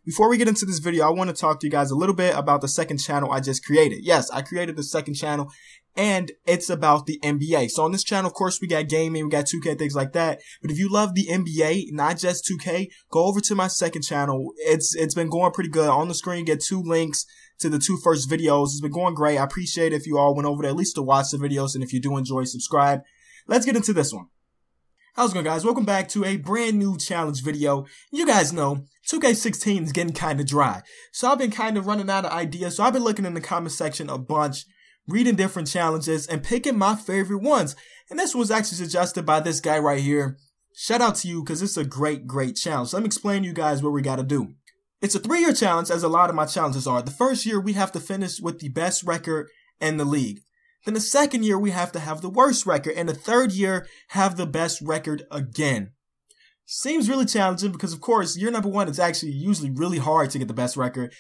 Before we get into this video, I want to talk to you guys a little bit about the second channel I just created. Yes, I created the second channel, and it's about the NBA. So on this channel, of course, we got gaming, we got 2K, things like that. But if you love the NBA, not just 2K, go over to my second channel. It's been going pretty good. On the screen, you get 2 links to the 2 first videos. It's been going great. I appreciate it if you all went over there at least to watch the videos. And if you do enjoy, subscribe. Let's get into this one. How's it going, guys? Welcome back to a brand new challenge video. You guys know 2K16 is getting kind of dry, so I've been kind of running out of ideas. So I've been looking in the comment section a bunch, reading different challenges and picking my favorite ones. And this was actually suggested by this guy right here. Shout out to you, because it's a great challenge. So let me explain to you guys what we got to do. It's a 3-year challenge, as a lot of my challenges are. The first year we have to finish with the best record in the league. Then the second year, we have to have the worst record. And the third year, have the best record again. Seems really challenging because, of course, year number 1 is actually usually really hard to get the best record.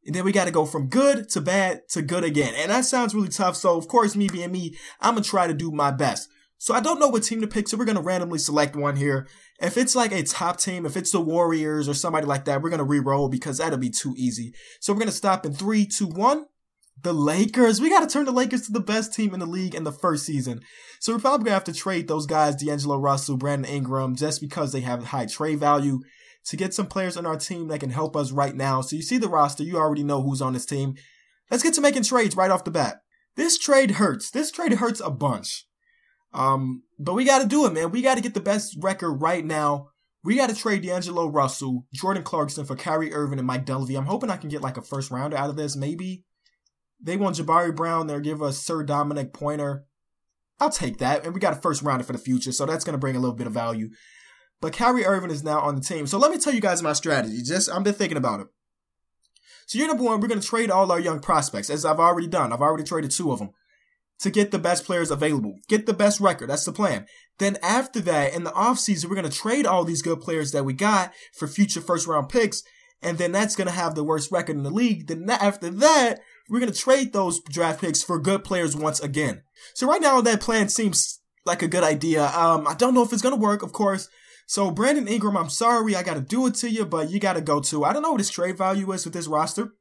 And then we got to go from good to bad to good again. And that sounds really tough. So, of course, me being me, I'm going to try to do my best. So I don't know what team to pick, so we're going to randomly select one here. If it's like a top team, if it's the Warriors or somebody like that, we're going to re-roll because that'll be too easy. So we're going to stop in 3, 2, 1. The Lakers. We got to turn the Lakers to the best team in the league in the first season. So we're probably going to have to trade those guys, D'Angelo Russell, Brandon Ingram, just because they have high trade value, to get some players on our team that can help us right now. So you see the roster. You already know who's on this team. Let's get to making trades right off the bat. This trade hurts. This trade hurts a bunch. But we got to do it, man. We got to get the best record right now. We got to trade D'Angelo Russell, Jordan Clarkson for Kyrie Irving and Mike Dunleavy. I'm hoping I can get like a first rounder out of this, maybe. They want Jabari Brown. They'll give us Sir Dominic Pointer. I'll take that. And we got a first rounder for the future, so that's going to bring a little bit of value. But Kyrie Irving is now on the team. So let me tell you guys my strategy. I've been thinking about it. So year number 1, we're going to trade all our young prospects, as I've already done. I've already traded 2 of them to get the best players available. Get the best record. That's the plan. Then after that, in the offseason, we're going to trade all these good players that we got for future first-round picks. And then that's going to have the worst record in the league. Then after that, we're going to trade those draft picks for good players once again. So right now, that plan seems like a good idea. I don't know if it's going to work, of course. So Brandon Ingram, I'm sorry, I got to do it to you, but you got to go too. I don't know what his trade value is with this roster,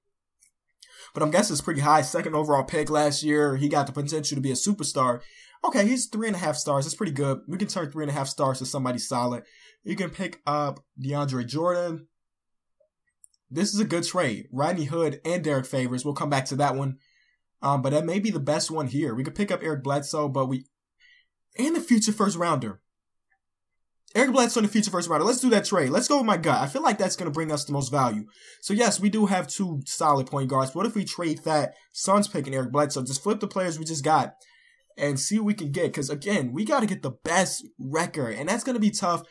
but I'm guessing it's pretty high. 2nd overall pick last year. He got the potential to be a superstar. Okay, he's 3.5 stars. That's pretty good. We can turn 3.5 stars to somebody solid. You can pick up DeAndre Jordan. This is a good trade. Rodney Hood and Derek Favors. We'll come back to that one. But that may be the best one here. We could pick up Eric Bledsoe, and the future first rounder. Eric Bledsoe and the future first rounder. Let's do that trade. Let's go with my gut. I feel like that's going to bring us the most value. So yes, we do have 2 solid point guards. What if we trade that Suns pick and Eric Bledsoe? Just flip the players we just got and see what we can get. Because again, we got to get the best record, and that's going to be tough.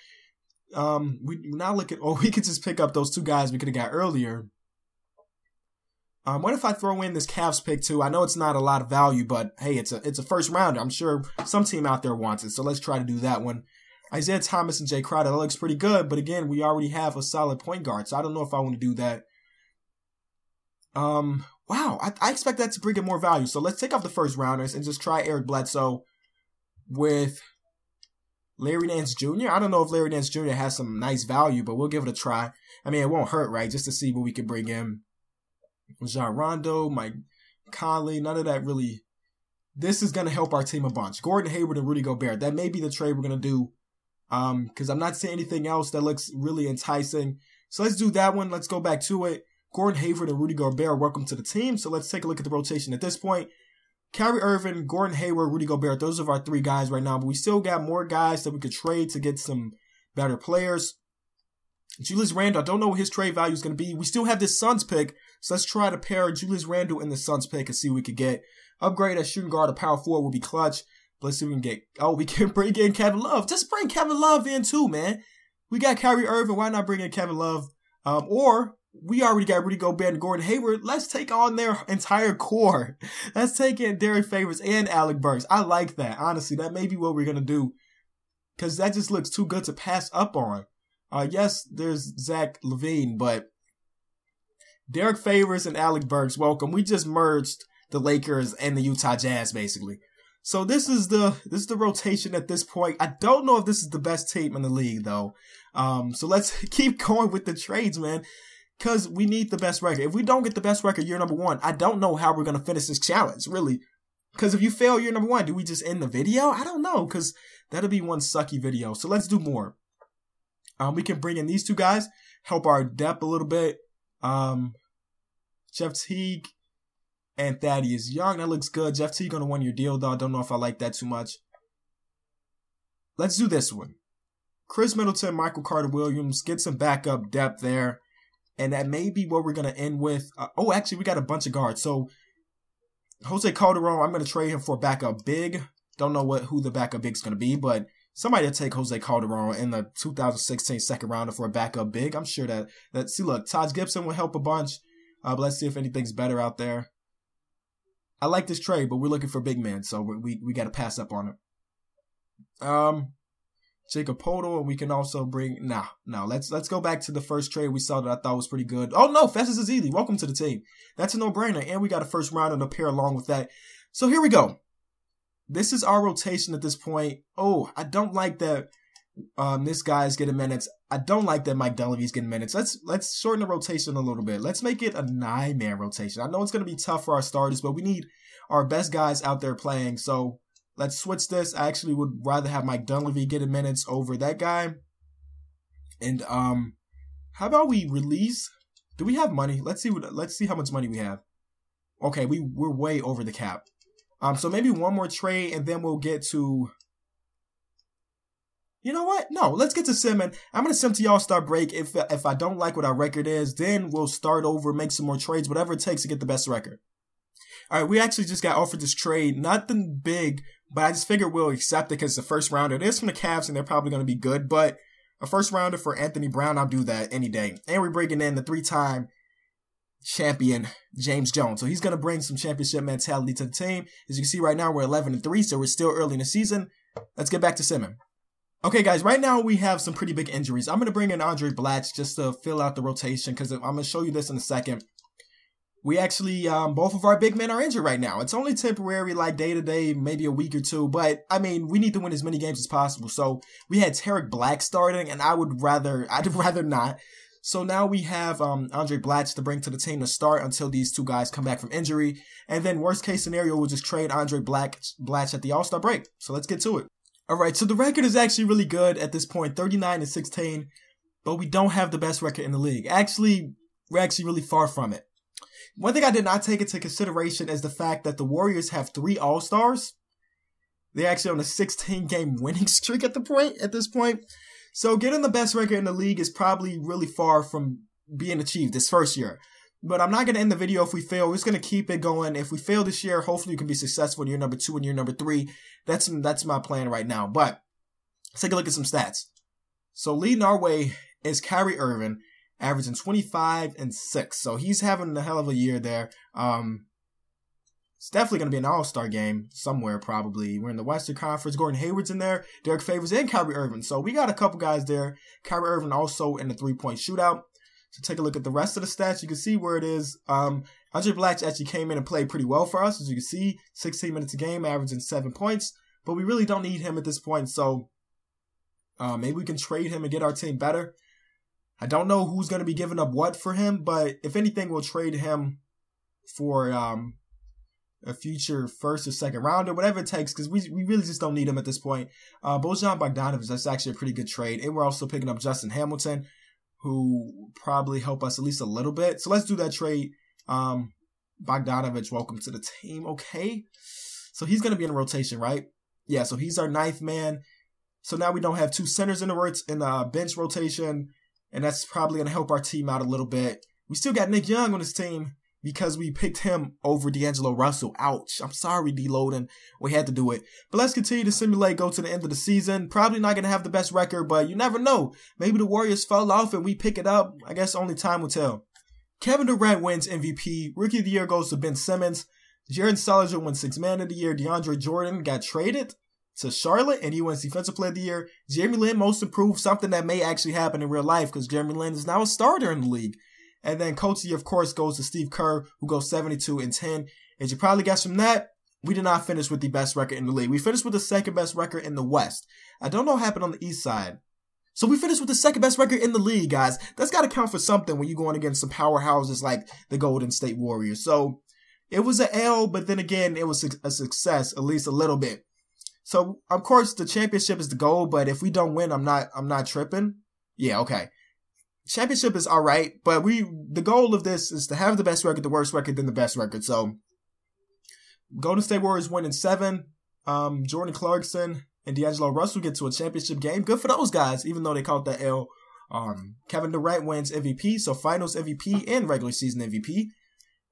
We now look at, we could just pick up those 2 guys we could have got earlier. What if I throw in this Cavs pick too? I know it's not a lot of value, but hey, it's a first rounder. I'm sure some team out there wants it, so let's try to do that one. Isaiah Thomas and Jay Crowder, that looks pretty good, but again, we already have a solid point guard, so I don't know if I want to do that. Wow, I expect that to bring in more value. So let's take off the first rounders and just try Eric Bledsoe with Larry Nance Jr. I don't know if Larry Nance Jr. has some nice value, but we'll give it a try. I mean, it won't hurt, right? Just to see what we can bring in. Jean Rondo, Mike Conley, none of that really. This is going to help our team a bunch. Gordon Hayward and Rudy Gobert. That may be the trade we're going to do, because I'm not seeing anything else that looks really enticing. So let's do that one. Let's go back to it. Gordon Hayward and Rudy Gobert, welcome to the team. So let's take a look at the rotation at this point. Kyrie Irving, Gordon Hayward, Rudy Gobert. Those are our 3 guys right now. But we still got more guys that we could trade to get some better players. Julius Randle, I don't know what his trade value is going to be. We still have this Suns pick. So let's try to pair Julius Randle and the Suns pick and see what we could get. Upgrade at shooting guard, a power forward will be clutch. But let's see what we can get. Oh, we can bring in Kevin Love. Just bring Kevin Love in too, man. We got Kyrie Irving. Why not bring in Kevin Love? Or we already got Rudy Gobert and Gordon Hayward. Let's take on their entire core. Let's take in Derek Favors and Alec Burks. I like that. Honestly, that may be what we're going to do, because that just looks too good to pass up on. Yes, there's Zach LaVine, but Derek Favors and Alec Burks, welcome. We just merged the Lakers and the Utah Jazz, basically. So this is the rotation at this point. I don't know if this is the best team in the league, though. So let's keep going with the trades, man. Because we need the best record. If we don't get the best record year number 1, I don't know how we're going to finish this challenge, really. Because if you fail year number 1, do we just end the video? I don't know, because that'll be one sucky video. So let's do more. We can bring in these two guys, help our depth a little bit. Jeff Teague and Thaddeus Young. That looks good. Jeff Teague on a 1-year deal, though. I don't know if I like that too much. Let's do this one. Chris Middleton, Michael Carter-Williams. Get some backup depth there. And that may be what we're going to end with. Oh, actually, we got a bunch of guards. So, Jose Calderon, I'm going to trade him for a backup big. Don't know who the backup big is going to be, but somebody will take Jose Calderon in the 2016 second rounder for a backup big. I'm sure that see, look, Taj Gibson will help a bunch. But let's see if anything's better out there. I like this trade, but we're looking for big men, so we got to pass up on it. Jacob Podol, and we can also bring no. Let's go back to the first trade we saw that I thought was pretty good. Oh no, Festus Ezeli, welcome to the team. That's a no-brainer, and we got a first rounder to pair along with that. So here we go. This is our rotation at this point. Oh, I don't like that this guy's getting minutes. I don't like that Mike Dunleavy's getting minutes. Let's shorten the rotation a little bit. Let's make it a 9-man rotation. I know it's going to be tough for our starters, but we need our best guys out there playing. So let's switch this. I actually would rather have Mike Dunleavy getting minutes over that guy. And how about we release? Do we have money? Let's see how much money we have. Okay, we're way over the cap. So maybe one more trade, and then we'll get to. You know what? No, let's get to simming. I'm going to sim to y'all start break. If I don't like what our record is, then we'll start over, make some more trades, whatever it takes to get the best record. All right, we actually just got offered this trade. Nothing big, but I just figured we'll accept it because it's a first rounder. It is from the Cavs, and they're probably going to be good, but a first rounder for Anthony Brown, I'll do that any day. And we're bringing in the 3-time champion, James Jones. So he's going to bring some championship mentality to the team. As you can see right now, we're 11-3, so we're still early in the season. Let's get back to simming. Okay, guys, right now we have some pretty big injuries. I'm going to bring in Andre Blatch just to fill out the rotation because I'm going to show you this in a second. We actually, both of our big men are injured right now. It's only temporary, like day-to-day, maybe a week or two. But, I mean, we need to win as many games as possible. So, we had Tarek Black starting, and I'd rather not. So, now we have Andre Blatch to bring to the team to start until these two guys come back from injury. And then, worst-case scenario, we'll just trade Andre Blatch at the All-Star break. So, let's get to it. All right, so the record is actually really good at this point, 39-16, but we don't have the best record in the league. Actually, we're actually really far from it. One thing I did not take into consideration is the fact that the Warriors have 3 All-Stars. They're actually on a 16-game winning streak at this point. So getting the best record in the league is probably really far from being achieved this first year. But I'm not going to end the video if we fail. We're just going to keep it going. If we fail this year, hopefully we can be successful in year number 2 and year number 3. That's my plan right now. But let's take a look at some stats. So leading our way is Kyrie Irving, averaging 25 and 6. So he's having a hell of a year there. It's definitely going to be an all-star game somewhere probably. We're in the Western Conference. Gordon Hayward's in there, Derek Favors, and Kyrie Irving. So we got a couple guys there. Kyrie Irving also in the three-point shootout. So take a look at the rest of the stats. You can see where it is. Andre Blatch actually came in and played pretty well for us. As you can see, 16 minutes a game, averaging 7 points. But we really don't need him at this point. So maybe we can trade him and get our team better. I don't know who's going to be giving up what for him. But if anything, we'll trade him for a future first or second rounder, whatever it takes, because we really just don't need him at this point. Bojan Bogdanovic, that's actually a pretty good trade. And we're also picking up Justin Hamilton, who probably help us at least a little bit. So let's do that trade. Bogdanovic, welcome to the team. Okay. So he's going to be in rotation, right? Yeah, so he's our 9th man. So now we don't have 2 centers in the bench rotation, and that's probably going to help our team out a little bit. We still got Nick Young on this team because we picked him over D'Angelo Russell. Ouch. I'm sorry, D-Loading. We had to do it. But let's continue to simulate, go to the end of the season. Probably not going to have the best record, but you never know. Maybe the Warriors fell off and we pick it up. I guess only time will tell. Kevin Durant wins MVP. Rookie of the Year goes to Ben Simmons. Jaren Sullinger wins 6th Man of the Year. DeAndre Jordan got traded to Charlotte, and he wins Defensive Player of the Year. Jeremy Lin, Most Improved, something that may actually happen in real life because Jeremy Lin is now a starter in the league. And then Coach of the Year, of course, goes to Steve Kerr, who goes 72-10. As you probably guessed from that, we did not finish with the best record in the league. We finished with the 2nd best record in the West. I don't know what happened on the East side. So we finished with the second best record in the league, guys. That's got to count for something when you're going against some powerhouses like the Golden State Warriors. So it was an L, but then again, it was a success, at least a little bit. So of course, the championship is the goal, but if we don't win, I'm not tripping. Yeah, okay. Championship is all right, but the goal of this is to have the best record, the worst record, then the best record. So Golden State Warriors win in 7. Jordan Clarkson and D'Angelo Russell get to a championship game. Good for those guys, even though they caught that L. Kevin Durant wins MVP, so Finals MVP and regular season MVP.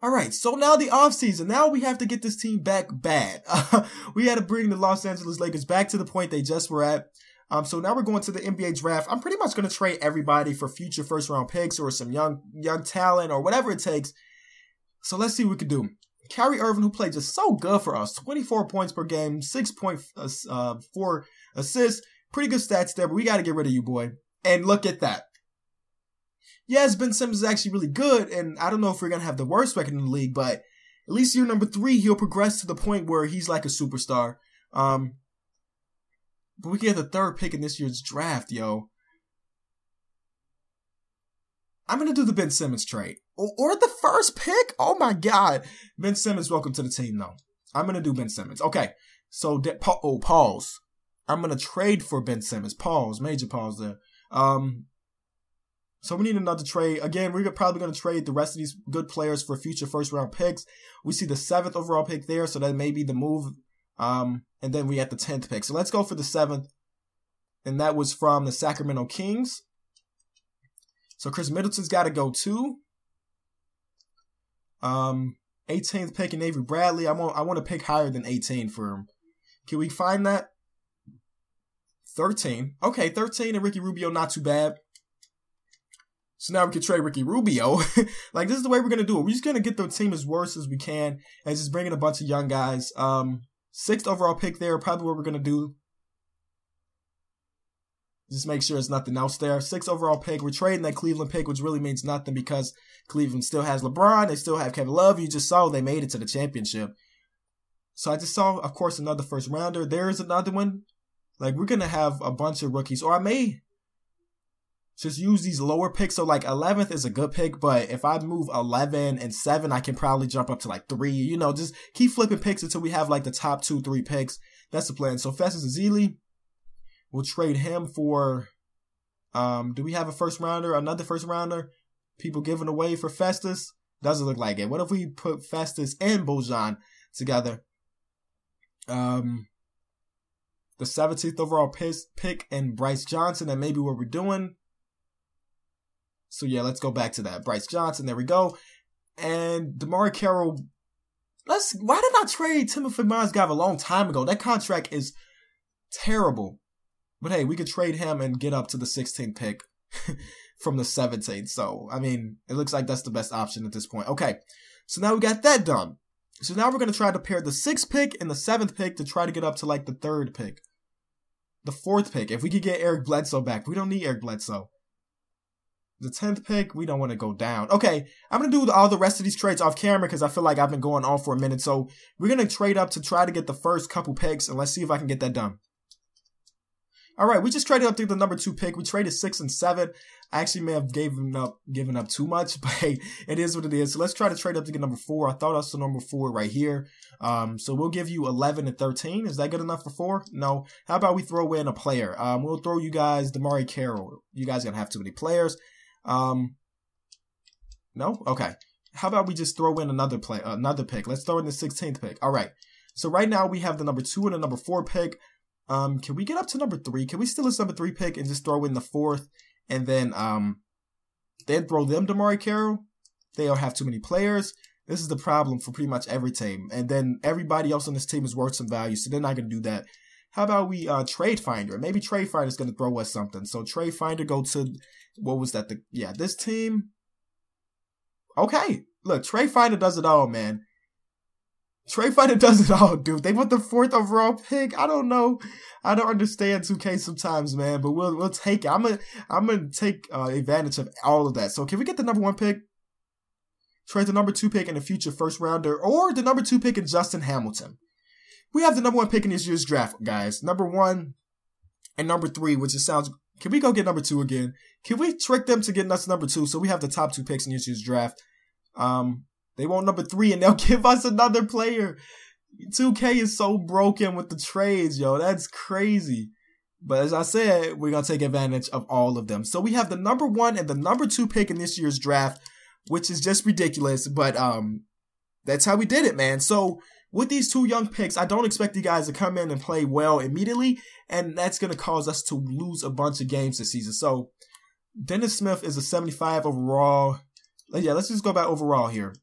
All right, so now the offseason. Now we have to get this team back bad. We had to bring the Los Angeles Lakers back to the point they just were at. So now we're going to the NBA draft. I'm pretty much going to trade everybody for future first-round picks or some young talent or whatever it takes. So let's see what we can do. Kyrie Irving, who played just so good for us, 24 points per game, 6.4 assists. Pretty good stats there, but we got to get rid of you, boy. And look at that. Yes, Ben Simmons is actually really good, and I don't know if we're going to have the worst record in the league, but at least year number 3, he'll progress to the point where he's like a superstar. But we get the 3rd pick in this year's draft, yo. I'm going to do the Ben Simmons trade. Or the 1st pick? Oh my God. Ben Simmons, welcome to the team, though. I'm going to do Ben Simmons. Okay. So, pause. I'm going to trade for Ben Simmons. Pause. Major pause there. So we need another trade. Again, we're probably going to trade the rest of these good players for future first-round picks. We see the 7th overall pick there, so that may be the move. And then we at the 10th pick. So let's go for the 7th. And that was from the Sacramento Kings. So Chris Middleton's got to go too. 18th pick in Avery Bradley. I want to pick higher than 18 for him. Can we find that? 13. Okay, 13 and Ricky Rubio, not too bad. So now we can trade Ricky Rubio. Like, this is the way we're going to do it. We're just going to get the team as worse as we can and just bring in a bunch of young guys. 6th overall pick there, probably what we're going to do. Just make sure there's nothing else there. 6th overall pick. We're trading that Cleveland pick, which really means nothing because Cleveland still has LeBron. They still have Kevin Love. You just saw they made it to the championship. So I just saw, of course, another first rounder. There's another one. Like, we're going to have a bunch of rookies. Or I may just use these lower picks. So, like, 11th is a good pick. But if I move 11 and 7, I can probably jump up to, like, 3. You know, just keep flipping picks until we have, like, the top 2, 3 picks. That's the plan. So, Festus Ezeli. We'll trade him for, do we have a first rounder? Another first rounder? People giving away for Festus? Doesn't look like it. What if we put Festus and Bojan together? The 17th overall pick and Bryce Johnson. That may be what we're doing. So yeah, let's go back to that. Bryce Johnson, there we go. And DeMar Carroll. Why did I trade Timothy Mozgov a long time ago? That contract is terrible. But hey, we could trade him and get up to the 16th pick from the 17th. So, I mean, it looks like that's the best option at this point. Okay, so now we got that done. So now we're going to try to pair the 6th pick and the 7th pick to try to get up to like the 3rd pick. The 4th pick, if we could get Eric Bledsoe back. We don't need Eric Bledsoe. The 10th pick, we don't want to go down. Okay, I'm going to do all the rest of these trades off camera because I feel like I've been going on for a minute. So we're going to trade up to try to get the first couple picks, and let's see if I can get that done. All right, we just traded up to the number 2 pick. We traded 6 and 7. I actually may have given up too much, but hey, it is what it is. So let's try to trade up to get number 4. I thought that's the number 4 right here. So we'll give you 11 and 13. Is that good enough for 4? No. How about we throw in a player? We'll throw you guys DeMar Carroll. You guys gonna have too many players. No? Okay. How about we just throw in another pick? Let's throw in the 16th pick. All right. So right now we have the number 2 and the number 4 pick. Can we get up to number 3? Can we steal this number 3 pick and just throw in the 4th and then throw them DeMar Carroll? They don't have too many players. This is the problem for pretty much every team. And then everybody else on this team is worth some value, so they're not going to do that. How about we Trade Finder? Maybe Trade Finder is going to throw us something. So Trade Finder, go to, what was that? This team. Okay, look, Trade Finder does it all, man. Trade Finder does it all, dude. They want the 4th overall pick. I don't know. I don't understand 2K sometimes, man. But we'll take it. I'm gonna take advantage of all of that. So can we get the number 1 pick? Trade the number 2 pick in a future first rounder, or the number 2 pick in Justin Hamilton. We have the number 1 pick in this year's draft, guys. Number 1 and number 3, which just sounds Can we go get number 2 again? Can we trick them to getting us number 2 so we have the top 2 picks in this year's draft? They want number 3 and they'll give us another player. 2K is so broken with the trades, yo. That's crazy. But as I said, we're going to take advantage of all of them. So we have the number 1 and the number 2 pick in this year's draft, which is just ridiculous. But that's how we did it, man. So with these 2 young picks, I don't expect you guys to come in and play well immediately. And that's going to cause us to lose a bunch of games this season. So Dennis Smith is a 75 overall. Yeah, let's just go back overall here.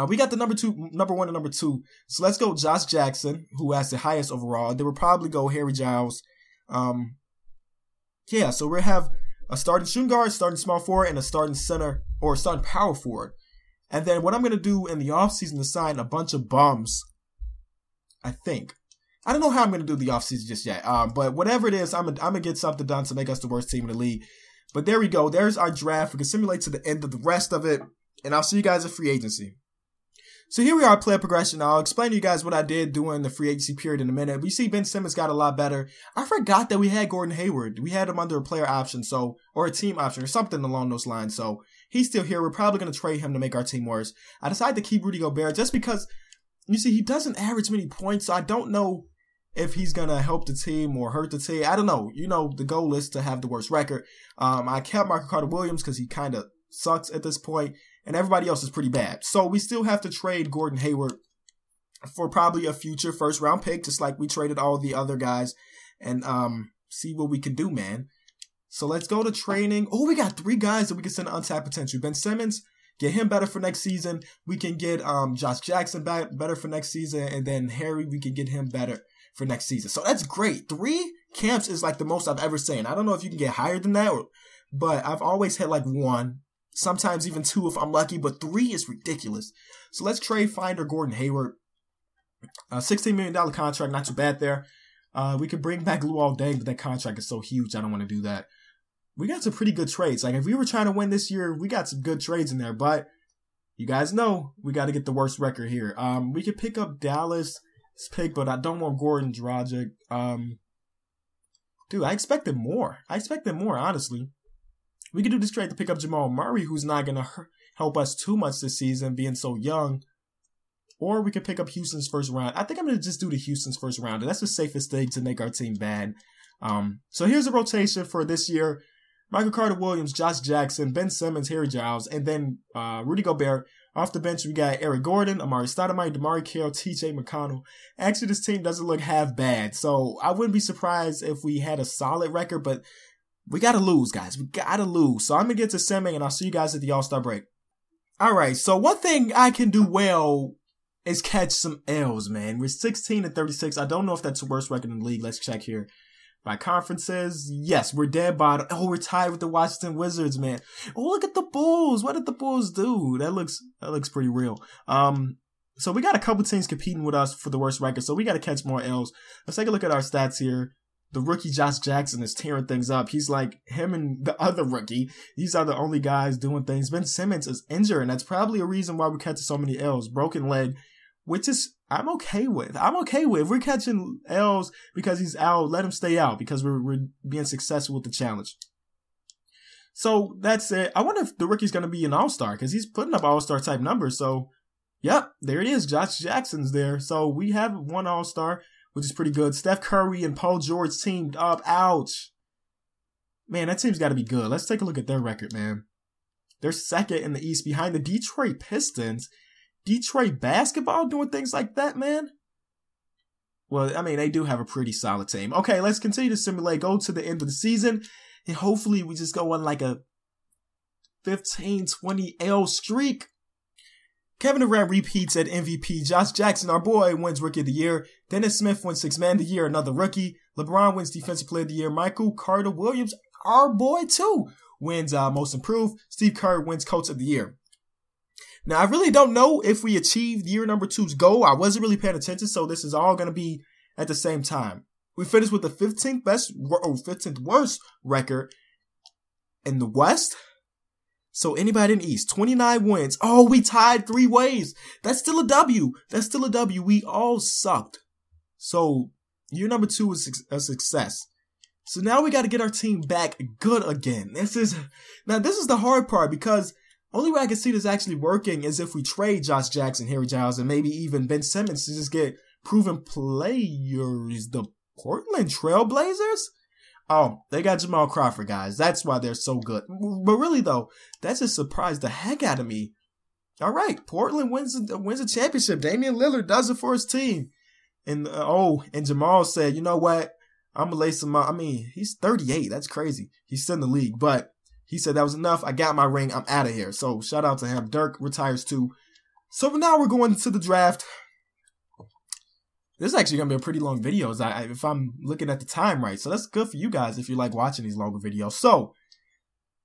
We got the number 1 and number 2. So let's go Josh Jackson, who has the highest overall. They will probably go Harry Giles. Yeah, so we'll have a starting shooting guard, starting small forward, and a starting center or starting power forward. And then what I'm going to do in the offseason to sign a bunch of bums, I think. I don't know how I'm going to do the offseason just yet. But whatever it is, I'm going to get something done to make us the worst team in the league. But there we go. There's our draft. We can simulate to the end of the rest of it. And I'll see you guys at free agency. So here we are, player progression. I'll explain to you guys what I did during the free agency period in a minute. We see Ben Simmons got a lot better. I forgot that we had Gordon Hayward. We had him under a player option, or a team option, or something along those lines. So he's still here. We're probably going to trade him to make our team worse. I decided to keep Rudy Gobert just because, you see, he doesn't average many points. So I don't know if he's going to help the team or hurt the team. I don't know. You know, the goal is to have the worst record. I kept Michael Carter-Williams because he kind of sucks at this point. And everybody else is pretty bad. So we still have to trade Gordon Hayward for probably a future first-round pick, just like we traded all the other guys, and see what we can do, man. So let's go to training. Oh, we got 3 guys that we can send untapped potential. Ben Simmons, get him better for next season. We can get Josh Jackson better for next season, and then Harry, we can get him better for next season. So that's great. 3 camps is like the most I've ever seen. I don't know if you can get higher than that, but I've always had like 1. Sometimes even 2 if I'm lucky, but 3 is ridiculous. So let's trade Finder Gordon Hayward. $16 million contract, not too bad there. We could bring back Luol Deng, but that contract is so huge, I don't want to do that. We got some pretty good trades. Like, if we were trying to win this year, we got some good trades in there, but you guys know we got to get the worst record here. We could pick up Dallas' pick, but I don't want Gordon Dragic. Dude, I expected more. Honestly. We could do this trade to pick up Jamal Murray, who's not going to help us too much this season, being so young. Or we could pick up Houston's first round. I think I'm going to just do the Houston's first round. That's the safest thing to make our team bad. So here's the rotation for this year. Michael Carter-Williams, Josh Jackson, Ben Simmons, Harry Giles, and then Rudy Gobert. Off the bench, we got Eric Gordon, Amari Stoudemire, DeMarre Carroll, TJ McConnell. Actually, this team doesn't look half bad. So I wouldn't be surprised if we had a solid record, but we got to lose, guys. We got to lose. So I'm going to get to semi, and I'll see you guys at the All-Star break. All right, so one thing I can do well is catch some L's, man. We're 16-36. I don't know if that's the worst record in the league. Let's check here. By conferences, yes, we're dead bottom. Oh, we're tied with the Washington Wizards, man. Oh, look at the Bulls. What did the Bulls do? That looks pretty real. So we got a couple teams competing with us for the worst record, so we got to catch more L's. Let's take a look at our stats here. The rookie Josh Jackson is tearing things up. He's like him and the other rookie. These are the only guys doing things. Ben Simmons is injured, and that's probably a reason why we're catching so many L's. Broken leg, which is I'm okay with. If we're catching L's because he's out, let him stay out because we're being successful with the challenge. So that's it. I wonder if the rookie's going to be an all-star because he's putting up all-star type numbers. So, yep, there it is. Josh Jackson's there. So we have 1 all-star, which is pretty good. Steph Curry and Paul George teamed up. Ouch. Man, that team's got to be good. Let's take a look at their record, man. They're second in the East behind the Detroit Pistons. Detroit basketball doing things like that, man. Well, I mean, they do have a pretty solid team. Okay, let's continue to simulate. Go to the end of the season. And hopefully we just go on like a 15-20 L streak. Kevin Durant repeats at MVP. Josh Jackson, our boy, wins Rookie of the Year. Dennis Smith wins Sixth Man of the Year, another rookie. LeBron wins Defensive Player of the Year. Michael Carter-Williams, our boy too, wins Most Improved. Steve Kerr wins Coach of the Year. Now, I really don't know if we achieved year number 2's goal. I wasn't really paying attention, so this is all going to be at the same time. We finished with the 15th worst record in the West. So anybody in the East, 29 wins. Oh, we tied 3 ways. That's still a W. We all sucked. So year number 2 is a success. So now we got to get our team back good again. This is the hard part, because only way I can see this actually working is if we trade Josh Jackson, Harry Giles, and maybe even Ben Simmons to just get proven players. The Portland Trail Blazers? Oh, they got Jamal Crawford, guys. That's why they're so good. But really, though, that just surprised the heck out of me. All right, Portland wins a championship. Damian Lillard does it for his team. And and Jamal said, you know what? I'm going to lay some, he's 38. That's crazy. He's still in the league. But he said that was enough. I got my ring. I'm out of here. So shout out to him. Dirk retires too. So now we're going to the draft. This is actually going to be a pretty long video if I'm looking at the time right. So that's good for you guys if you like watching these longer videos. So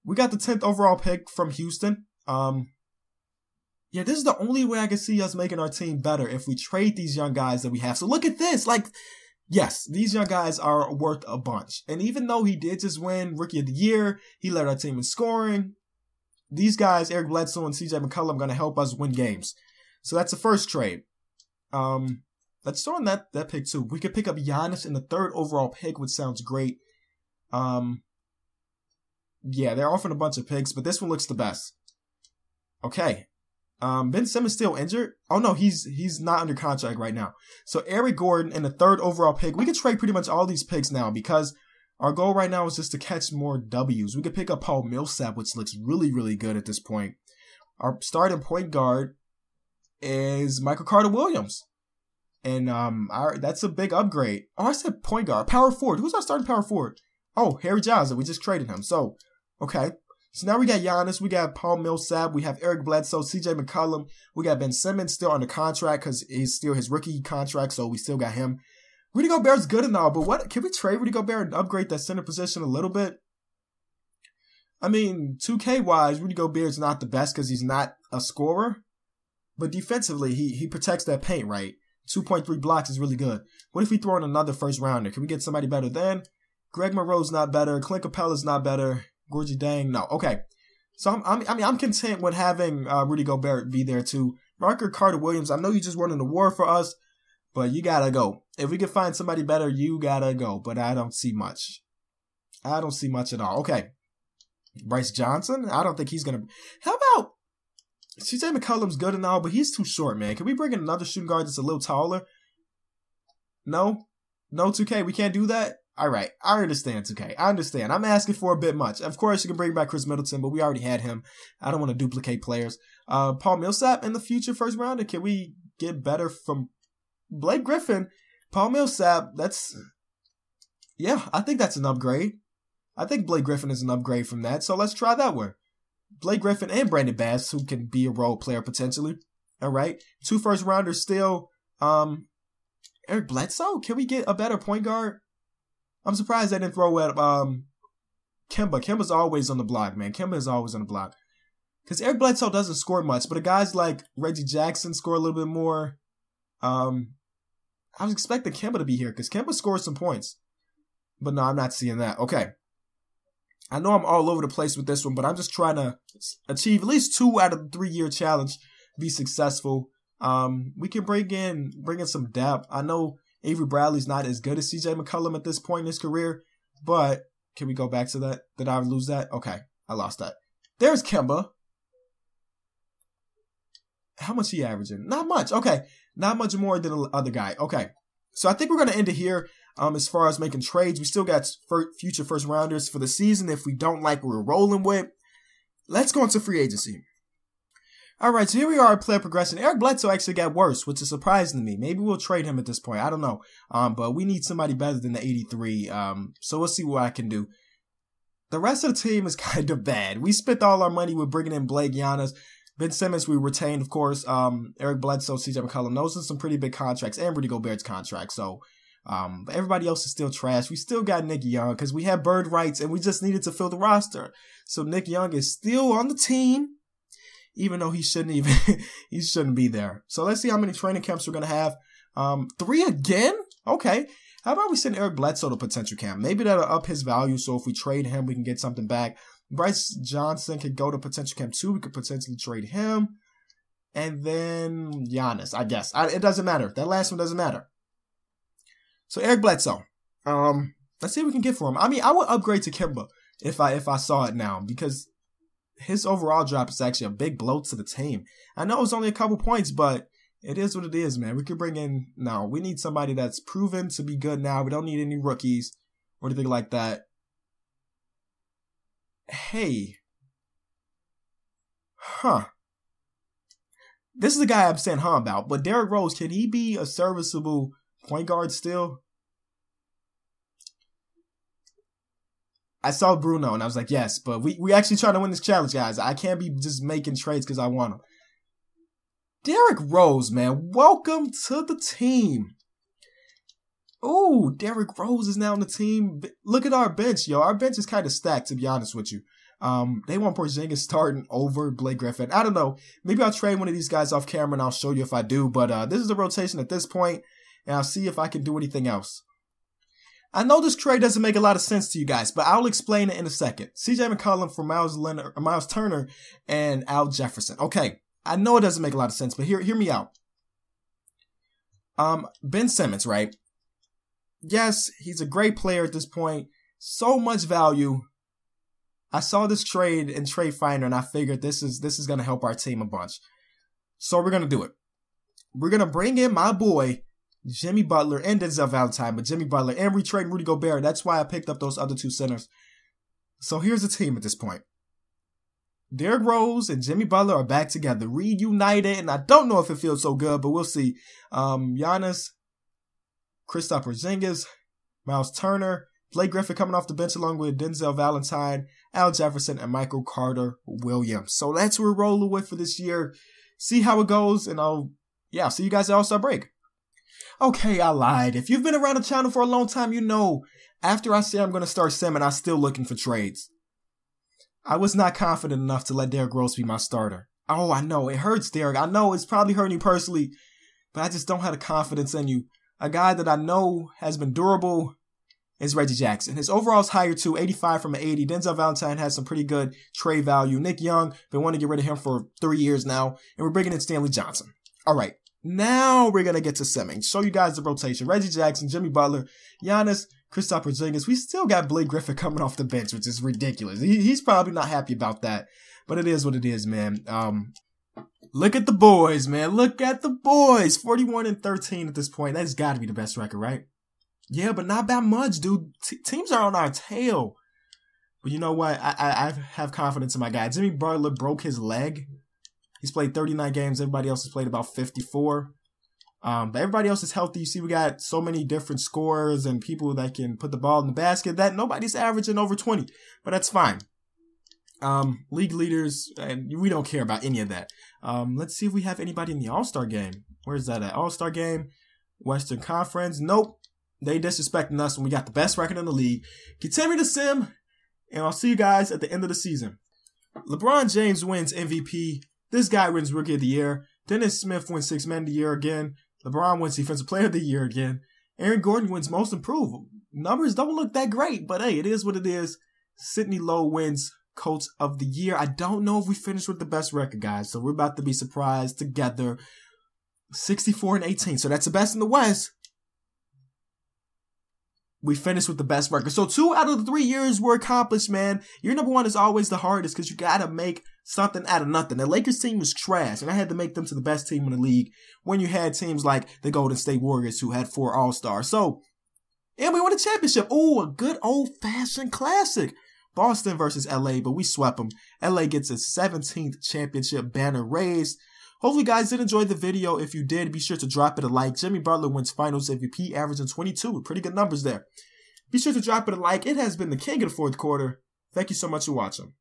we got the 10th overall pick from Houston. Yeah, this is the only way I can see us making our team better if we trade these young guys that we have. So look at this. Like, yes, these young guys are worth a bunch. And even though he did just win Rookie of the Year, he led our team in scoring. These guys, Eric Bledsoe and CJ McCollum, are going to help us win games. So that's the first trade. Let's throw in that pick too. We could pick up Giannis in the 3rd overall pick, which sounds great. Yeah, they're offering a bunch of picks, but this one looks the best. Okay. Ben Simmons still injured. Oh no, he's not under contract right now. So Eric Gordon in the 3rd overall pick. We could trade pretty much all these picks now because our goal right now is just to catch more W's. We could pick up Paul Millsap, which looks really, really good at this point. Our starting point guard is Michael Carter-Williams. And that's a big upgrade. Oh, I said point guard. Power forward. Who's our starting power forward? Oh, Harry Giles. We just traded him. So, okay. So now we got Giannis, we got Paul Millsap, we have Eric Bledsoe, CJ McCollum, we got Ben Simmons still under contract because he's still his rookie contract, so we still got him. Rudy Gobert's good and all, but what can we trade Rudy Gobert and upgrade that center position a little bit? I mean, 2K-wise, Rudy Gobert's not the best because he's not a scorer, but defensively, he protects that paint, right? 2.3 blocks is really good. What if we throw in another first rounder? Can we get somebody better then? Greg Monroe's not better. Clint Capella's not better. Gorgie Dang, no. Okay. So I'm content with having Rudy Gobert be there too. Michael Carter-Williams, I know you just won an award for us, but you gotta go. If we can find somebody better, you gotta go. But I don't see much. I don't see much at all. Okay. Bryce Johnson, I don't think he's gonna. How about CJ McCollum's good and all, but he's too short, man. Can we bring in another shooting guard that's a little taller? No? No, 2K, we can't do that? All right, I understand, 2K. I understand. I'm asking for a bit much. Of course, you can bring back Chris Middleton, but we already had him. I don't want to duplicate players. Paul Millsap in the future first rounder. Can we get better from Blake Griffin? Paul Millsap, yeah, I think that's an upgrade. I think Blake Griffin is an upgrade from that, so let's try that one. Blake Griffin and Brandon Bass, who can be a role player potentially. All right, 2 first rounders still. Eric Bledsoe, can we get a better point guard? I'm surprised they didn't throw at Kemba. Kemba's always on the block, man. Kemba is always on the block. Because Eric Bledsoe doesn't score much, but guys like Reggie Jackson score a little bit more. I was expecting Kemba to be here because Kemba scores some points. But no, I'm not seeing that. Okay. I know I'm all over the place with this one, but I'm just trying to achieve at least 2 out of the 3-year challenge, be successful. We can bring in some depth. I know Avery Bradley's not as good as CJ McCollum at this point in his career, but can we go back to that? Did I lose that? Okay, I lost that. There's Kemba. How much he averaging? Not much. Okay, not much more than the other guy. Okay, so I think we're going to end it here as far as making trades. We still got future first rounders for the season if we don't like what we're rolling with. Let's go into free agency. All right, so here we are at player progression. Eric Bledsoe actually got worse, which is surprising to me. Maybe we'll trade him at this point. I don't know. But we need somebody better than the 83. So we'll see what I can do. The rest of the team is kind of bad. We spent all our money with bringing in Blake, Giannis. Ben Simmons, we retained, of course. Eric Bledsoe, CJ McCollum. Those are some pretty big contracts. And Rudy Gobert's contract. So but everybody else is still trash. We still got Nick Young because we had bird rights and we just needed to fill the roster. So Nick Young is still on the team. Even though he shouldn't be there. So let's see how many training camps we're going to have. 3 again? Okay. How about we send Eric Bledsoe to potential camp? Maybe that'll up his value. So if we trade him, we can get something back. Bryce Johnson could go to potential camp 2. We could potentially trade him. And then Giannis, I guess. It doesn't matter. That last one doesn't matter. So Eric Bledsoe. Let's see what we can get for him. I mean, I would upgrade to Kimba if I saw it now, because his overall drop is actually a big blow to the team. I know it's only a couple points, but it is what it is, man. We could bring in now. We need somebody that's proven to be good now. We don't need any rookies or anything like that. Hey. This is the guy I'm saying about. But Derrick Rose, can he be a serviceable point guard still? I saw Bruno and I was like, yes, but we actually trying to win this challenge, guys. I can't be just making trades because I want them. Derrick Rose, man, welcome to the team. Oh, Derrick Rose is now on the team. Look at our bench, yo. Our bench is kind of stacked, to be honest with you. They want Porzingis starting over Blake Griffin. I don't know. Maybe I'll trade one of these guys off camera and I'll show you if I do. But this is the rotation at this point, and I'll see if I can do anything else. I know this trade doesn't make a lot of sense to you guys, but I'll explain it in a second. CJ McCollum for Miles Turner and Al Jefferson. Okay, I know it doesn't make a lot of sense, but hear me out. Ben Simmons, right? Yes, he's a great player at this point. So much value. I saw this trade in Trade Finder, and I figured this is going to help our team a bunch. So we're going to do it. We're going to bring in my boy, Jimmy Butler and Denzel Valentine, but Jimmy Butler, and we trade Rudy Gobert. That's why I picked up those other two centers. So here's the team at this point. Derrick Rose and Jimmy Butler are back together, reunited, and I don't know if it feels so good, but we'll see. Giannis, Kristaps Porzingis, Miles Turner, Blake Griffin coming off the bench along with Denzel Valentine, Al Jefferson, and Michael Carter Williams. So that's what we're rolling with for this year. See how it goes, and I'll see you guys at All-Star break. Okay, I lied. If you've been around the channel for a long time, you know, after I say I'm going to start simming, I'm still looking for trades. I was not confident enough to let Derrick Rose be my starter. Oh, I know. It hurts, Derrick. I know it's probably hurting you personally, but I just don't have the confidence in you. A guy that I know has been durable is Reggie Jackson. His overall is higher too, 85 from an 80. Denzel Valentine has some pretty good trade value. Nick Young, been wanting to get rid of him for 3 years now, and we're bringing in Stanley Johnson. All right. Now we're going to get to simming. Show you guys the rotation. Reggie Jackson, Jimmy Butler, Giannis, Kristaps Porzingis. We still got Blake Griffin coming off the bench, which is ridiculous. He's probably not happy about that. But it is what it is, man. Look at the boys, man. Look at the boys. 41-13 at this point. That's got to be the best record, right? Yeah, but not that much, dude. Teams are on our tail. But you know what? I have confidence in my guy. Jimmy Butler broke his leg. He's played 39 games. Everybody else has played about 54. But everybody else is healthy. You see, we got so many different scorers and people that can put the ball in the basket that nobody's averaging over 20. But that's fine. League leaders, and we don't care about any of that. Let's see if we have anybody in the All-Star game. Where's that at? All-Star game, Western Conference. Nope. They disrespecting us when we got the best record in the league. Continue to sim, and I'll see you guys at the end of the season. LeBron James wins MVP. This guy wins Rookie of the Year. Dennis Smith wins Sixth Man of the Year again. LeBron wins Defensive Player of the Year again. Aaron Gordon wins Most Improved. Numbers don't look that great, but hey, it is what it is. Sidney Lowe wins Coach of the Year. I don't know if we finished with the best record, guys, so we're about to be surprised together. 64-18, so that's the best in the West. We finished with the best record. So 2 out of the 3 years were accomplished, man. Year number 1 is always the hardest because you got to make something out of nothing. The Lakers team was trash, and I had to make them to the best team in the league when you had teams like the Golden State Warriors who had 4 All-Stars. So, and we won a championship. Oh, a good old-fashioned classic. Boston versus LA, but we swept them. LA gets a 17th championship banner raised. Hopefully, guys did enjoy the video. If you did, be sure to drop it a like. Jimmy Butler wins Finals MVP, averaging 22 with pretty good numbers there. Be sure to drop it a like. It has been the king of the fourth quarter. Thank you so much for watching.